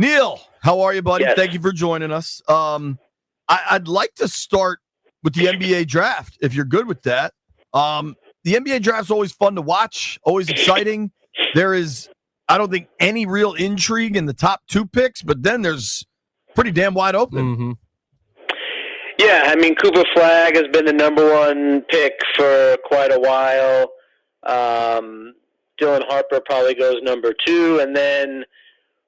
Neil, how are you, buddy? Yes. Thank you for joining us. I'd like to start with the NBA draft, if you're good with that. The NBA draft's always fun to watch, always exciting. There is, I don't think, any real intrigue in the top 2 picks, but then there's pretty damn wide open. Mm-hmm. Yeah, I mean, Cooper Flagg has been the number 1 pick for quite a while. Dylan Harper probably goes number 2, and then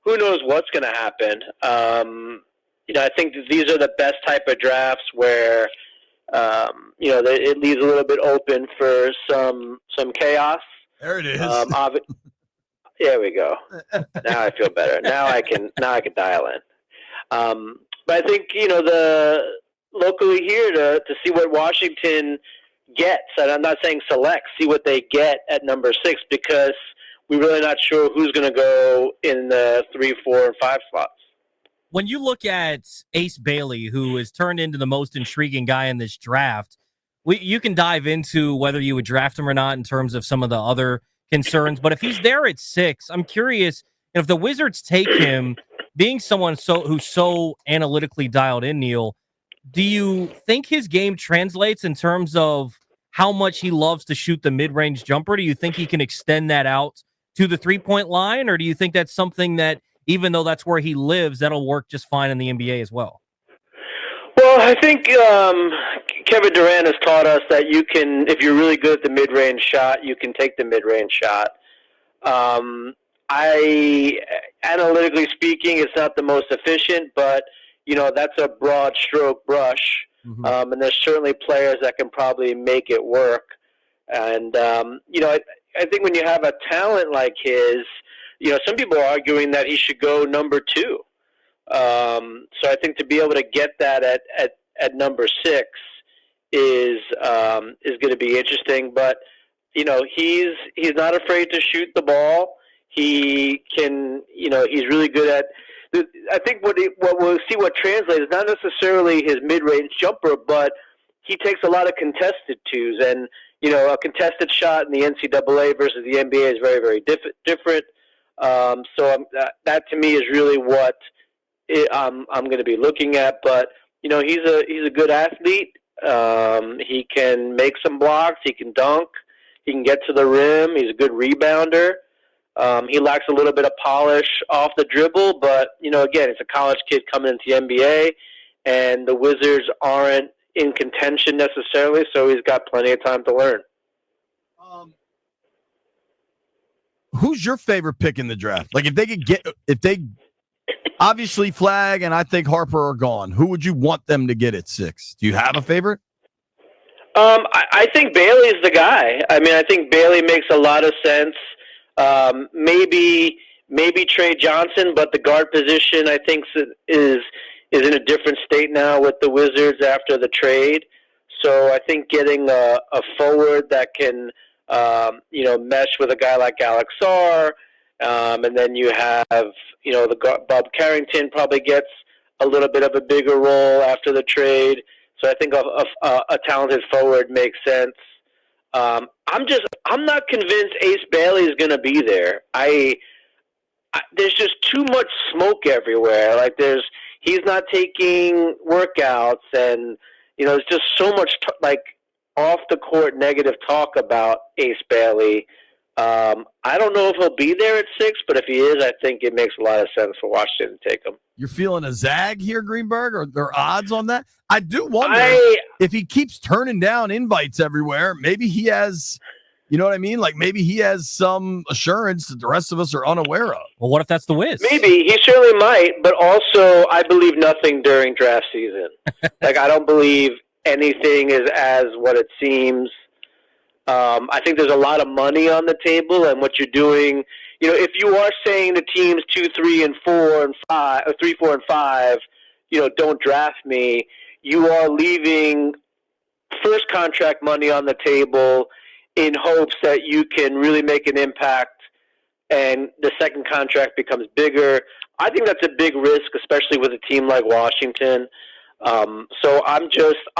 who knows what's going to happen. I think that these are the best type of drafts where, it leaves a little bit open for some chaos. There it is. There we go. Now I feel better. Now I can dial in. But I think, locally here to see what Washington gets, and I'm not saying select, see what they get at number 6, because we're really not sure who's going to go in the 3, 4, and 5 slots. When you look at Ace Bailey, who has turned into the most intriguing guy in this draft, you can dive into whether you would draft him or not in terms of some of the other concerns. But if he's there at 6, I'm curious if the Wizards take him, being someone who's so analytically dialed in, Neil, do you think his game translates in terms of how much he loves to shoot the mid-range jumper? Do you think he can extend that out to the three-point line, or do you think that's something that, even though that's where he lives, that'll work just fine in the NBA as well? Well, I think Kevin Durant has taught us that you can, if you're really good at the mid-range shot, you can take the mid-range shot. Analytically speaking, it's not the most efficient, but that's a broad stroke brush. Mm-hmm. And there's certainly players that can probably make it work. And, I think when you have a talent like his, some people are arguing that he should go number 2. So I think to be able to get that at number 6 is going to be interesting. But, he's not afraid to shoot the ball. He can, he's really good at. I think what we'll see what translates is not necessarily his mid-range jumper, but he takes a lot of contested 2s, and a contested shot in the NCAA versus the NBA is very, very different. So that to me is really what I'm going to be looking at. But he's a good athlete. He can make some blocks. He can dunk. He can get to the rim. He's a good rebounder. He lacks a little bit of polish off the dribble, but, again, it's a college kid coming into the NBA, and the Wizards aren't in contention necessarily, so he's got plenty of time to learn. Who's your favorite pick in the draft? Like, if they obviously Flagg and I think Harper are gone, who would you want them to get at 6? Do you have a favorite? I think Bailey's the guy. I mean, I think Bailey makes a lot of sense. Maybe Trey Johnson, but the guard position I think is in a different state now with the Wizards after the trade. So I think getting a forward that can mesh with a guy like Alex Sarr, and then you have Bob Carrington probably gets a little bit of a bigger role after the trade. So I think a talented forward makes sense. I'm not convinced Ace Bailey is going to be there. There's just too much smoke everywhere. Like he's not taking workouts, and there's just so much off the court negative talk about Ace Bailey. I don't know if he'll be there at 6, but if he is, I think it makes a lot of sense for Washington to take him. You're feeling a zag here, Greenberg? Are there odds on that? I do wonder if he keeps turning down invites everywhere, maybe he has, you know what I mean? Like maybe he has some assurance that the rest of us are unaware of. Well, what if that's the Wiz? Maybe. He certainly might, but also I believe nothing during draft season. I don't believe anything is as what it seems. I think there's a lot of money on the table, and what you're doing, if you are saying the teams 2, 3, and 4, and 5, or 3, 4, and 5, don't draft me, you are leaving first contract money on the table in hopes that you can really make an impact, and the second contract becomes bigger. I think that's a big risk, especially with a team like Washington. So I'm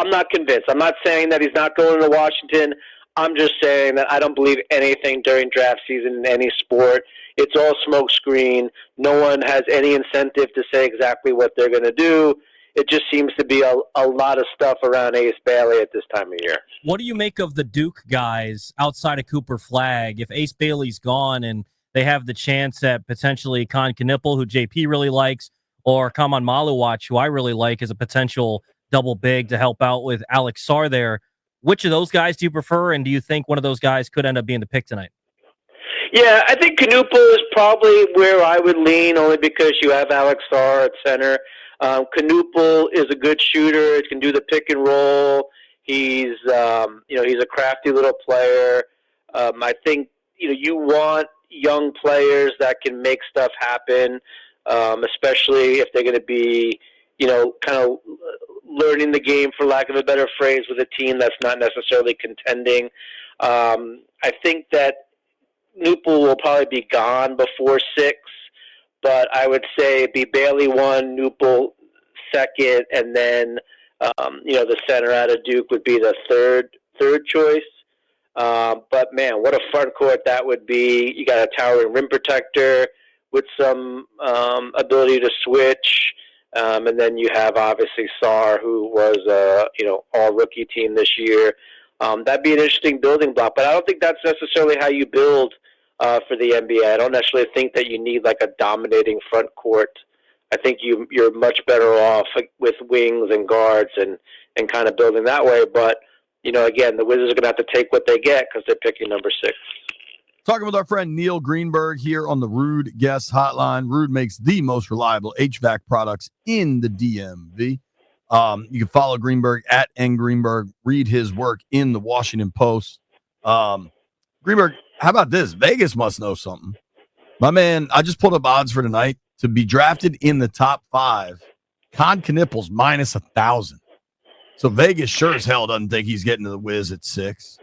not convinced. I'm not saying that he's not going to Washington. I'm just saying that I don't believe anything during draft season in any sport. It's all smoke screen. No one has any incentive to say exactly what they're going to do. It just seems to be a lot of stuff around Ace Bailey at this time of year. What do you make of the Duke guys outside of Cooper Flagg? If Ace Bailey's gone and they have the chance at potentially Con Knipple, who JP really likes, or Kaman Maluwach, who I really like as a potential double big to help out with Alex Sarr there, which of those guys do you prefer, and do you think one of those guys could end up being the pick tonight? Yeah, I think Knupel is probably where I would lean, only because you have Alex Sarr at center. Knupel is a good shooter. He can do the pick and roll. He's he's a crafty little player. I think you want young players that can make stuff happen, especially if they're going to be kind of learning the game, for lack of a better phrase, with a team that's not necessarily contending. I think that Knupel will probably be gone before 6, but I would say it'd be Bailey 1, Knupel 2nd, and then the center out of Duke would be the third choice. But man, what a front court that would be! You got a towering rim protector with some ability to switch, and then you have obviously Sarr, who was all rookie team this year. That'd be an interesting building block, but I don't think that's necessarily how you build for the NBA. I don't necessarily think that you need like a dominating front court. I think you're much better off with wings and guards and kind of building that way. But, again, the Wizards are going to have to take what they get because they're picking number 6. Talking with our friend Neil Greenberg here on the Rude Guest Hotline. Rude makes the most reliable HVAC products in the DMV. You can follow Greenberg at @ngreenberg. Read his work in the Washington Post. Greenberg, how about this? Vegas must know something. My man, I just pulled up odds for tonight to be drafted in the top 5. Con Knippel's minus 1,000. So Vegas sure as hell doesn't think he's getting to the Wiz at 6.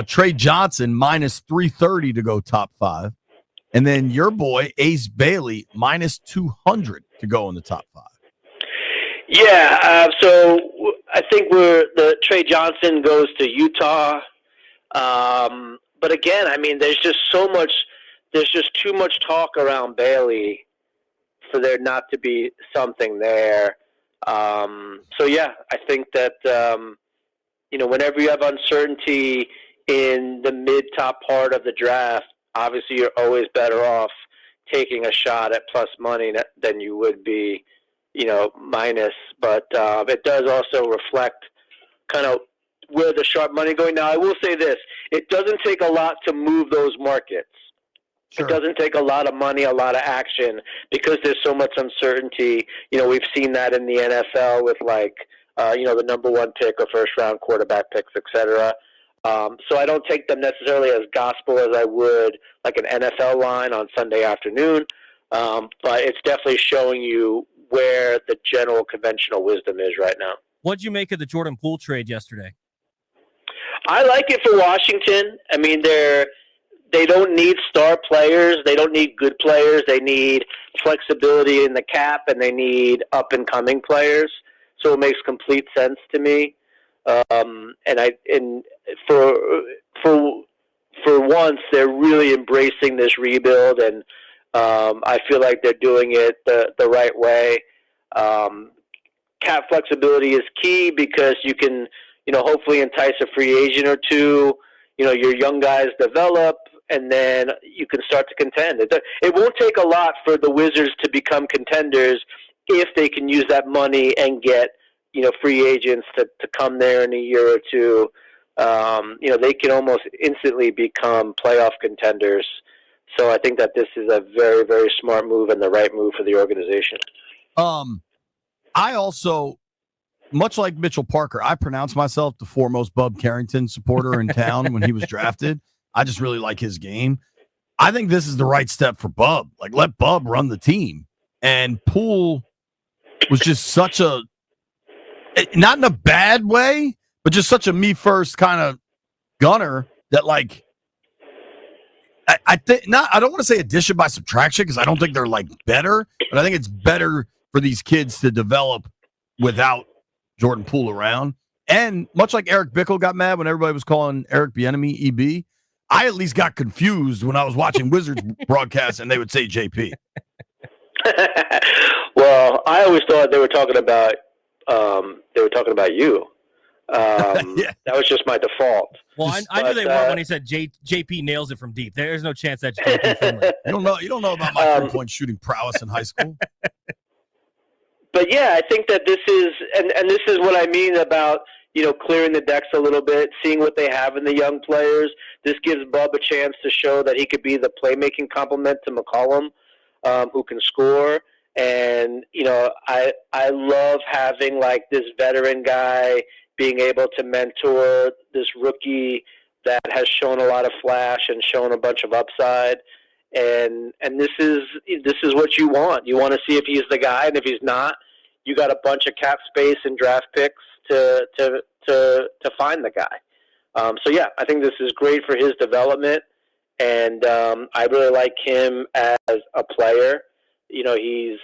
Trey Johnson minus 330 to go top 5. And then your boy, Ace Bailey, minus 200 to go in the top 5. Yeah, so I think the Trey Johnson goes to Utah. But again, I mean, there's just too much talk around Bailey for there not to be something there. So yeah, I think that, whenever you have uncertainty in the mid-top part of the draft, obviously you're always better off taking a shot at plus money than you would be, minus. But it does also reflect kind of where the sharp money going. Now, I will say this. It doesn't take a lot to move those markets. Sure. It doesn't take a lot of money, a lot of action, because there's so much uncertainty. We've seen that in the NFL with the number 1 pick or first-round quarterback picks, et cetera. So I don't take them necessarily as gospel as I would like an NFL line on Sunday afternoon. But it's definitely showing you where the general conventional wisdom is right now. What'd you make of the Jordan Poole trade yesterday? I like it for Washington. I mean, they don't need star players. They don't need good players. They need flexibility in the cap, and they need up-and-coming players. So it makes complete sense to me. For once, they're really embracing this rebuild, and I feel like they're doing it the right way. Cap flexibility is key because you can, hopefully entice a free agent or two. Your young guys develop, and then you can start to contend. It won't take a lot for the Wizards to become contenders if they can use that money and get, free agents to come there in a year or two. They can almost instantly become playoff contenders. So I think that this is a very, very smart move and the right move for the organization. I also, much like Mitchell Parker, I pronounce myself the foremost Bub Carrington supporter in town when he was drafted. I just really like his game. I think this is the right step for Bub. Like, let Bub run the team. And Poole was just such a, not in a bad way, but just such a me first kind of gunner that, like, I think not. I don't want to say addition by subtraction because I don't think they're like better, but I think it's better for these kids to develop without Jordan Poole around. And much like Eric Bickle got mad when everybody was calling Eric Bieniemy EB, I at least got confused when I was watching Wizards broadcasts and they would say JP. Well, I always thought they were talking about you. Yeah. That was just my default. Well, I knew they weren't when he said JP nails it from deep. There's no chance that's JP Finlay. You don't know about my 3-point shooting prowess in high school. But yeah, I think that this is, and this is what I mean about, clearing the decks a little bit, seeing what they have in the young players. This gives Bub a chance to show that he could be the playmaking complement to McCollum, who can score. And, I love having like this veteran guy being able to mentor this rookie that has shown a lot of flash and shown a bunch of upside. And this is what you want. You want to see if he's the guy, and if he's not, you got a bunch of cap space and draft picks to find the guy. So yeah, I think this is great for his development, and I really like him as a player. He's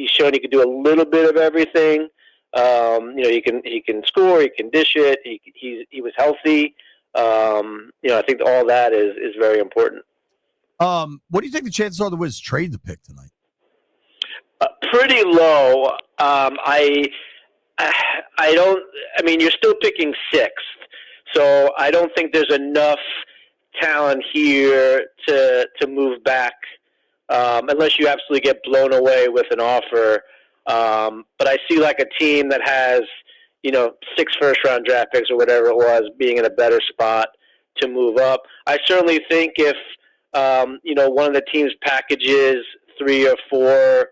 shown he can do a little bit of everything. He can score, he can dish it. He was healthy. I think all that is very important. What do you think the chances are the Wiz trade the pick tonight? Pretty low. I don't. I mean, you're still picking sixth, so I don't think there's enough talent here to move back, unless you absolutely get blown away with an offer. But I see like a team that has, 6 first-round draft picks or whatever it was, being in a better spot to move up. I certainly think if one of the teams packages 3 or 4,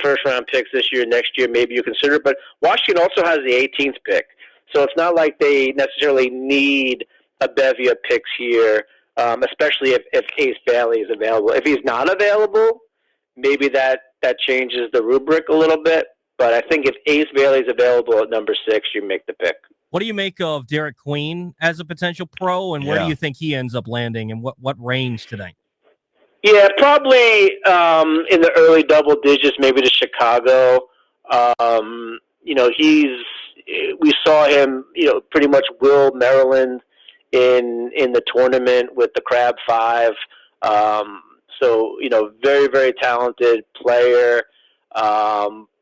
first-round picks this year, next year, maybe you consider it. But Washington also has the 18th pick, so it's not like they necessarily need a bevy of picks here, especially if Ace Bailey is available. If he's not available, maybe that changes the rubric a little bit. But I think if Ace Bailey is available at number 6, you make the pick. What do you make of Derek Queen as a potential pro, and where do you think he ends up landing, and what range tonight? Yeah, probably in the early double digits, maybe to Chicago. We saw him, pretty much will Maryland in the tournament with the Crab 5. So, very, very talented player.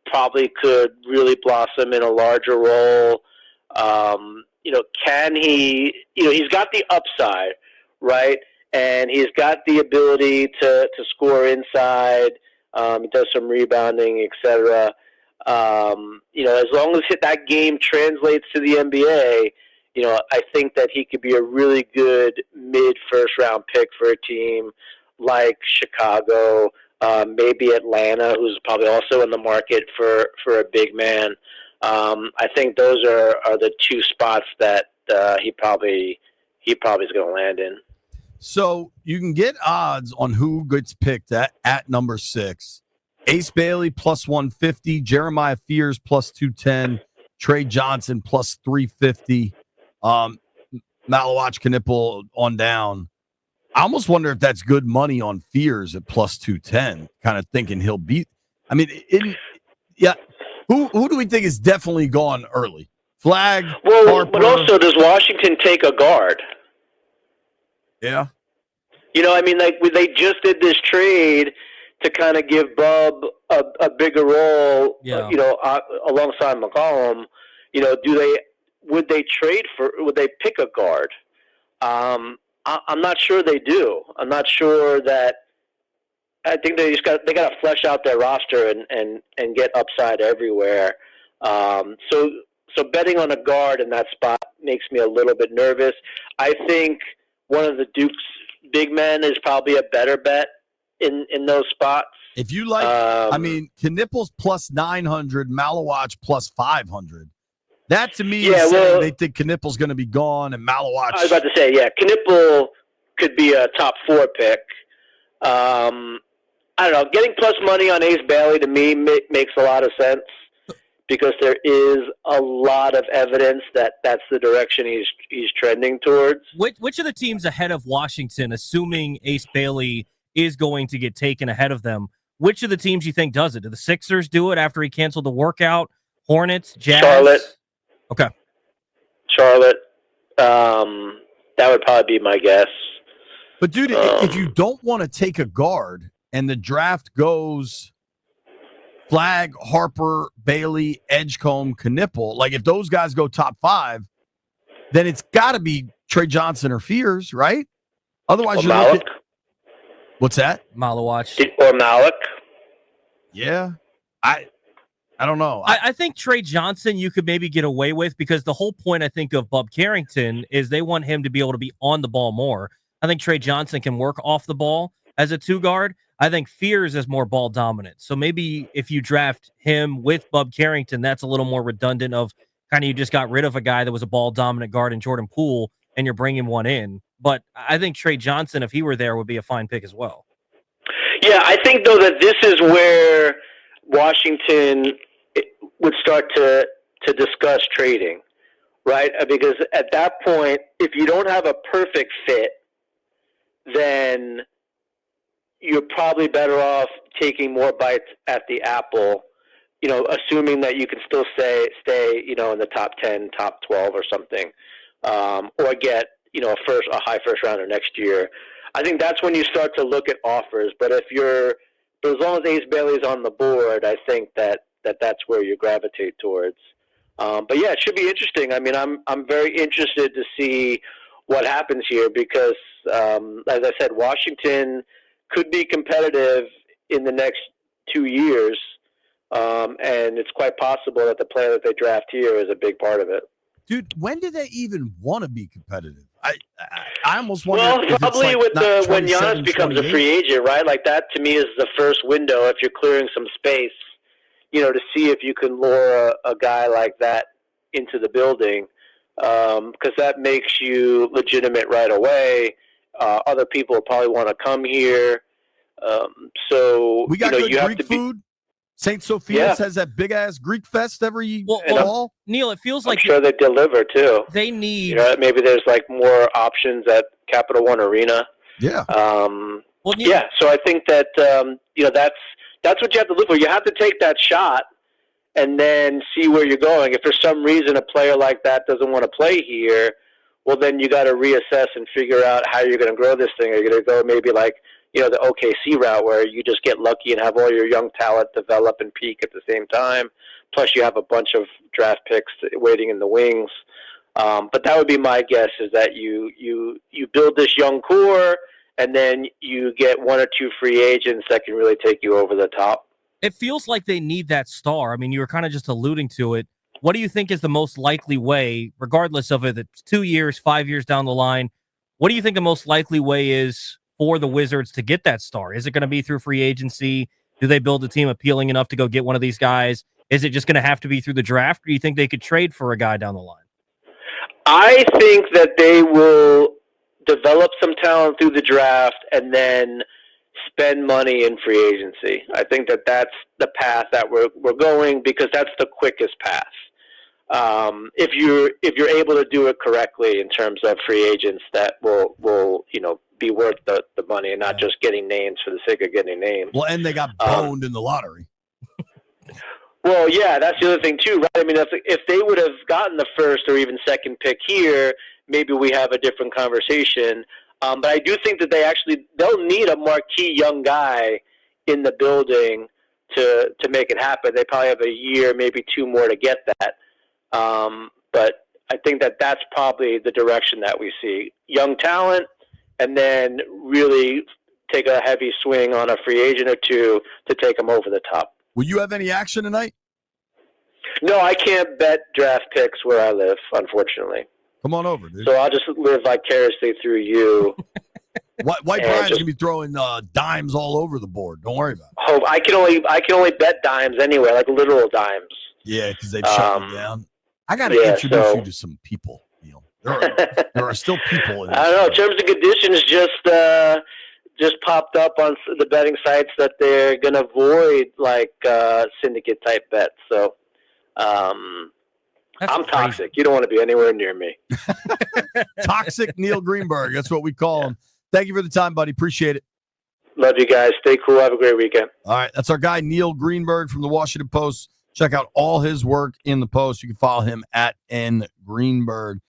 Probably could really blossom in a larger role. Can he, he's got the upside, right? And he's got the ability to score inside. He does some rebounding, etc. As long as that game translates to the NBA, I think that he could be a really good mid-first round pick for a team like Chicago, maybe Atlanta, who's probably also in the market for a big man. I think those are the 2 spots that he probably is going to land in. So you can get odds on who gets picked at number 6. Ace Bailey plus 150, Jeremiah Fears plus 210, Trey Johnson plus 350, Malawach Knipple on down. I almost wonder if that's good money on Fears at plus 210, kind of thinking he'll beat. I mean, who do we think is definitely gone early? Flag? Well, Harper? But also, does Washington take a guard? Yeah. They just did this trade to kind of give Bub a bigger role, alongside McCollum. Would they pick a guard? I'm not sure they do. I'm not sure that. I think they got to flesh out their roster and get upside everywhere. So betting on a guard in that spot makes me a little bit nervous. I think one of the Duke's big men is probably a better bet in those spots. If you like, Knipple's plus 900, Malawach plus 500. That to me is saying they think Knipple's going to be gone and Malawach. I was about to say, Knipple could be a top 4 pick. I don't know. Getting plus money on Ace Bailey to me makes a lot of sense because there is a lot of evidence that that's the direction he's trending towards. Which of the teams ahead of Washington, assuming Ace Bailey is going to get taken ahead of them, which of the teams you think does it? Do the Sixers do it after he canceled the workout? Hornets, Jazz. Charlotte. Okay. Charlotte. That would probably be my guess. But, dude, if you don't want to take a guard and the draft goes Flag, Harper, Bailey, Edgecombe, Knippel, like if those guys go top 5, then it's got to be Trey Johnson or Fears, right? Otherwise, you're looking. What's that? Malawatch. Or Malik. Yeah. I don't know. I think Trey Johnson you could maybe get away with because the whole point, I think, of Bub Carrington is they want him to be able to be on the ball more. I think Trey Johnson can work off the ball as a 2 guard. I think Fears is more ball dominant. So maybe if you draft him with Bub Carrington, that's a little more redundant of kind of you just got rid of a guy that was a ball dominant guard in Jordan Poole and you're bringing one in. But I think Trey Johnson, if he were there, would be a fine pick as well. Yeah, I think, though, that this is where Washington would start to discuss trading, right? Because at that point, if you don't have a perfect fit, then you're probably better off taking more bites at the apple, assuming that you can still stay, in the top 10, top 12 or something, or get, a high first rounder next year. I think that's when you start to look at offers. But as long as Ace Bailey's on the board, I think that's where you gravitate towards. But yeah, it should be interesting. I mean, I'm very interested to see what happens here because, as I said, Washington could be competitive in the next 2 years, and it's quite possible that the player that they draft here is a big part of it. Dude, when do they even want to be competitive? I almost wonder. Well, if probably it's like when Giannis becomes a free agent, right? Like that to me is the first window if you're clearing some space, to see if you can lure a guy like that into the building, because that makes you legitimate right away. Other people probably want to come here. So we got good you Greek food. St. Sophia's has that big ass Greek fest every fall. Neil, it feels I'm like sure they deliver too. They need maybe there's like more options at Capital One Arena. Yeah. Yeah. So I think that that's what you have to look for. You have to take that shot and then see where you're going. If for some reason a player like that doesn't want to play here, well then you got to reassess and figure out how you're going to grow this thing. Are you going to go maybe like the OKC route where you just get lucky and have all your young talent develop and peak at the same time. Plus you have a bunch of draft picks waiting in the wings. But that would be my guess is that you build this young core and then you get 1 or 2 free agents that can really take you over the top. It feels like they need that star. I mean, you were kind of just alluding to it. What do you think is the most likely way, regardless of if it's 2 years, 5 years down the line, what do you think the most likely way is for the Wizards to get that star? Is it going to be through free agency? Do they build a team appealing enough to go get one of these guys? Is it just going to have to be through the draft? Or do you think they could trade for a guy down the line? I think that they will develop some talent through the draft and then spend money in free agency. I think that that's the path that we're going because that's the quickest path. If you're able to do it correctly in terms of free agents that will be worth the money and not just getting names for the sake of getting names. Well, and they got boned in the lottery. Well, yeah, that's the other thing too, right? I mean, if they would have gotten the first or even second pick here, maybe we have a different conversation. But I do think that they'll need a marquee young guy in the building to make it happen. They probably have a year, maybe 2 more to get that. But I think that that's probably the direction that we see. Young talent, and then really take a heavy swing on a free agent or 2 to take them over the top. Will you have any action tonight? No, I can't bet draft picks where I live, unfortunately. Come on over, dude. So I'll just live vicariously through you. White Brian's going to be throwing dimes all over the board. Don't worry about it. I can only bet dimes anyway, like literal dimes. Yeah, because they've shut me down. I got to introduce you to some people, Neil. There are still people in this. I don't know. Terms and conditions just popped up on the betting sites that they're going to avoid like syndicate type bets. So I'm toxic. You don't want to be anywhere near me. Toxic Neil Greenberg. That's what we call him. Thank you for the time, buddy. Appreciate it. Love you guys. Stay cool. Have a great weekend. All right. That's our guy, Neil Greenberg from the Washington Post. Check out all his work in the post. You can follow him at N Greenberg.